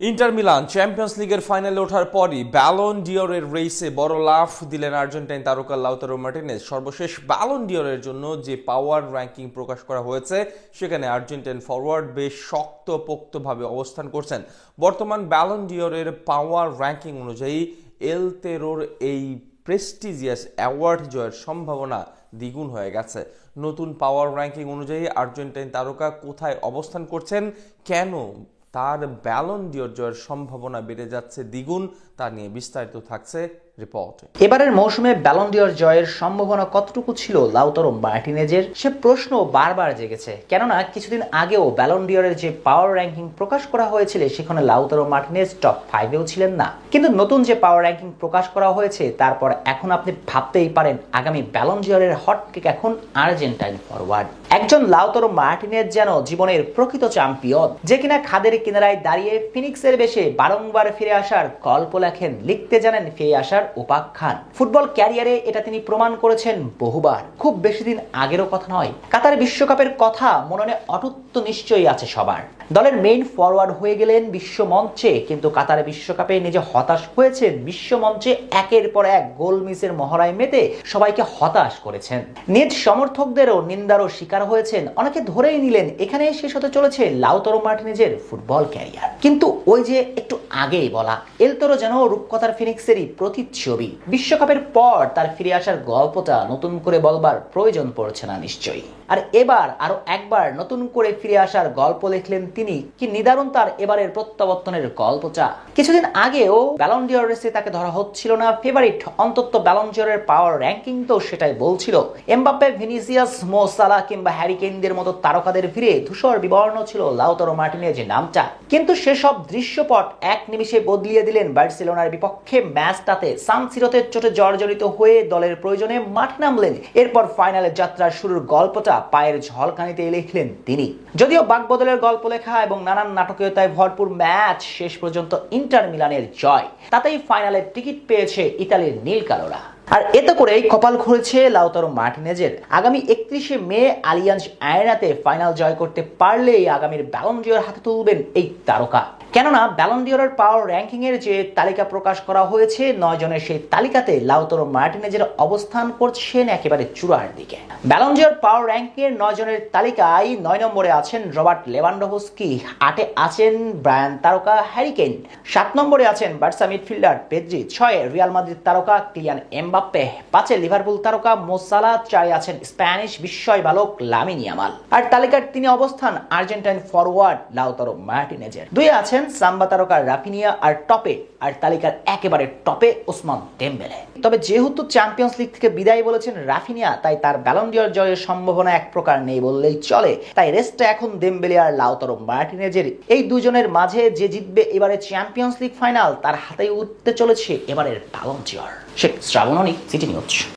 Inter Milan champions লিগের ফাইনালে ওঠার পরই ব্যালন ডিওরের রেসে বড় লাফ দিলেন আর্জেন্টাইন তারকা লাউতারো মার্টিনেজ। সর্বশেষ ব্যালন ডিওরের জন্য যে পাওয়ার র্যাঙ্কিং প্রকাশ করা হয়েছে সেখানে আর্জেন্টাইন ফরওয়ার্ড বেশ শক্তপোক্তভাবে অবস্থান করছেন। বর্তমান ব্যালন ডিওরের পাওয়ার র্যাঙ্কিং অনুযায়ী এল তেরোর এই প্রেস্টিজিয়াস অ্যাওয়ার্ড জয়ের সম্ভাবনা দ্বিগুণ হয়ে গেছে। নতুন পাওয়ার র্যাঙ্কিং অনুযায়ী আর্জেন্টাইন তারকা কোথায় অবস্থান করছেন, কেন তার ব্যালন ডিওর জয়ের সম্ভাবনা বেড়ে যাচ্ছে দ্বিগুণ, তা নিয়ে বিস্তারিত থাকছে রিপোর্টে। এবারের মৌসুমে ব্যালন ডিওর জয়ের সম্ভাবনা কতটুকু ছিল লাউতারো মার্টিনেজের, সে প্রশ্ন বারবার জেগেছে। কেননা কিছুদিন আগেও ব্যালন ডিওরের যে পাওয়ার র্যাঙ্কিং প্রকাশ করা হয়েছিল সেখানে লাউতারো মার্টিনেজ টপ 5-এও ছিলেন না। কিন্তু নতুন যে পাওয়ার র্যাঙ্কিং প্রকাশ করা হয়েছে তারপর এখন আপনি ভাবতেই পারেন আগামী ব্যালন ডিওরের হটকেক এখন আর্জেন্টাইন ফরওয়ার্ড। একজন লাউতারো মার্টিনেজ যেন জীবনের প্রকৃত চ্যাম্পিয়ন, যে কিনা খাদের কিনারায় দাঁড়িয়ে ফিনিক্সের বেশে বারংবার ফিরে আসার গল্প লেখেন, লিখতে জানেন ফিরে আসার উপাখ্যান। ফুটবল ক্যারিয়ারে এটা তিনি প্রমাণ করেছেন বহুবার। খুব বেশি দিন আগেরও কথা নয়, কাতার বিশ্বকাপের কথা মননে অটুট নিশ্চয়ই আছে সবার। দলের মেইন ফরওয়ার্ড হয়ে গেলেন বিশ্ব মঞ্চে, কিন্তু কাতার বিশ্বকাপে নিজে হতাশ হয়েছেন। বিশ্ব মঞ্চে একের পর এক গোল মিসের মহড়ায় মেতে সবাইকে হতাশ করেছেন। নিজ সমর্থকদেরও নিন্দারও শিকার হয়েছেন। অনেকে ধরেই নিলেন এখানে শেষ হতে চলেছে লাউতারো মার্টিনেজের ফুটবল ক্যারিয়ার। কিন্তু ওই যে একটু আগেই বলা এল তেরো যেন রূপকথার ফিনিক্সেরই প্রতিচ্ছবি। বিশ্বকাপের পর তার ফিরে আসার গল্পটা নতুন করে বলবার প্রয়োজন পড়ছে না নিশ্চয়ই। আর এবার আরো একবার নতুন করে ফিরে আসার গল্প লিখলেন তিনি। কি নিদারুণ তার এবারের প্রত্যাবর্তনের গল্পটা। কিছুদিন আগেও ব্যালন ডিওর রেসে তাকে ধরা হচ্ছিল না ফেভারিট, অন্তত ব্যালন ডিওরের পাওয়ার র্যাঙ্কিং তো সেটাই বলছিল। এমবাপ্পে, ভিনিসিয়াস, মো সালাহ কিংবা হ্যারি কেইনদের মতো তারকাদের ভিড়ে ধূসর বিবর্ণ ছিল লাউতারো মার্টিনেজের নামটা। কিন্তু সেসব দৃশ্যপট এক নিমিষে বদলিয়ে দিলেন বার্সেলোনার বিপক্ষে ম্যাচটাতে। সান সিরোতে চোটে জর্জরিত হয়ে দলের প্রয়োজনে মাঠে নামলেন। এরপর ফাইনালের যাত্রার শুরুর গল্পটা পায়ের ঝলকানিতে লিখলেন তিনি। যদিও বাকবদলের গল্প লেখা এবং নানান নাটকীয়তায় ভরপুর ম্যাচ, শেষ পর্যন্ত ইন্টার মিলানের জয়, তাতেই ফাইনালের টিকিট পেয়েছে ইতালির নীল কালোরা। আর এতে করেই কপাল খুলেছে লাউতারো মার্টিনেজের। আগামী 31শে মে আলিয়াঞ্জ আরেনাতে ফাইনাল জয় করতে পারলেই আগামীর ব্যালন ডিওর হাতে তুলবেন এই তারকা। কেননা ব্যালন ডিওরের পাওয়ার র্যাঙ্কিং এর যে তালিকা প্রকাশ করা হয়েছে 9 জনের, সেই তালিকাতে লাউতারো মার্টিনেজের অবস্থান করছেন একেবারে চূড়ার দিকে। ব্যালন ডিওর পাওয়ার র্যাঙ্কিং এর 9 জনের তালিকায় 9 নম্বরে আছেন রবার্ট লেভানডোভস্কি, 8-এ আছেন ব্রায়ান তারকা হ্যারি কেইন, 7 নম্বরে আছেন বার্সা মিডফিল্ডার পেদ্রি, 6-এ রিয়াল মাদ্রিদ তারকা কিলিয়ান এমবাপ্পে, 5-এ লিভারপুল তারকা মো সালাহ, 4-এ আছেন স্প্যানিশ বিস্ময় বালক লামিন ইয়ামাল। আর তালিকার 3-এ অবস্থান আর্জেন্টাইন ফরওয়ার্ড লাউতারো মার্টিনেজের। 2-এ আছেন সাম্বা তারকা রাফিনিয়া, আর টপে, আর তালিকার একেবারে টপে ওসমান দেমবেলে। তবে যেহেতু চ্যাম্পিয়ন্স লিগ থেকে বিদায় বলেছেন রাফিনিয়া, তাই তার ব্যালন ডিওর জয়ের সম্ভাবনা এক প্রকার নেই বললেই চলে। তাই রেসটা এখন দেমবেলে আর লাউতারো মার্টিনেজের। এই দুজনের মাঝে যে জিতবে এবারে চ্যাম্পিয়ন্স লিগ ফাইনাল, তার হাতেই উঠতে চলেছে এবারের Ballon d'Or. Sheikh Shrabani, City news.